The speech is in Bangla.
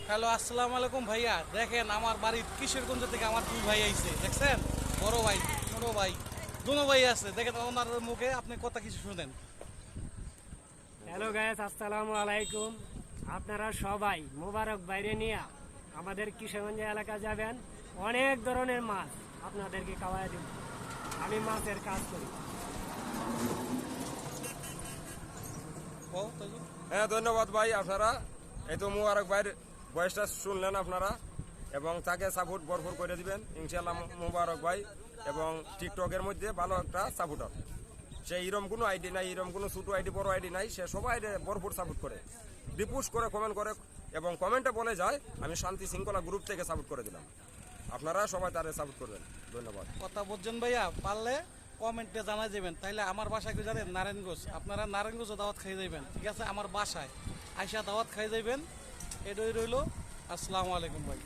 হ্যালো, আসসালামু আলাইকুম ভাইয়া। দেখেন আমার বাড়ির কিশোরগঞ্জ থেকে আমার দুই ভাই আইছে, দেখছেন? বড় ভাই, ছোট ভাই, দুনো ভাই আছে। দেখেন ওনার মুখে আপনি কথা কিছু শুনেন। হ্যালো গাইস, আসসালামু আলাইকুম। আপনারা সবাই মোবারক বাইরে নিয়ে আমাদের কিশোরগঞ্জ এলাকা যাবেন। অনেক ধরনের মাছ আপনাদেরকে খাওয়াই দিব। আমি মাছের কাজ করি। ও, তাইলে? হ্যাঁ, ধন্যবাদ ভাই। আপনারা এই তো মুবারক ভাইয়ের বয়সটা শুনলেন আপনারা, এবং তাকে সাপোর্ট ভরপুর করে দিবেন ইনশাল্লাহ। মুবারক ভাই এবং টিকটকের মধ্যে ভালো একটা সাপোর্টার। সে এরম কোনো আইডি নাই, এরম কোনো ছোটো আইডি বড় আইডি নাই, সে সবাই ভরপুর সাপোর্ট করে, রিপোস্ট করে, কমেন্ট করে, এবং কমেন্টে বলে যায় আমি শান্তি শৃঙ্খলা গ্রুপ থেকে সাপোর্ট করে দিলাম। আপনারা সবাই তারে সাপোর্ট করবেন। ধন্যবাদ। কথা বলছেন ভাইয়া, পারলে কমেন্টে জানাই যাবেন। তাইলে আমার বাসায় কেউ জানেন নারায়ণগঞ্জ, আপনারা নারায়ণগঞ্জে দাওয়াত খাই যাবেন, ঠিক আছে? আমার বাসায় আইসা দাওয়াত খাই যাবেন। এটাই রইল। আসসালামু আলাইকুম ভাই।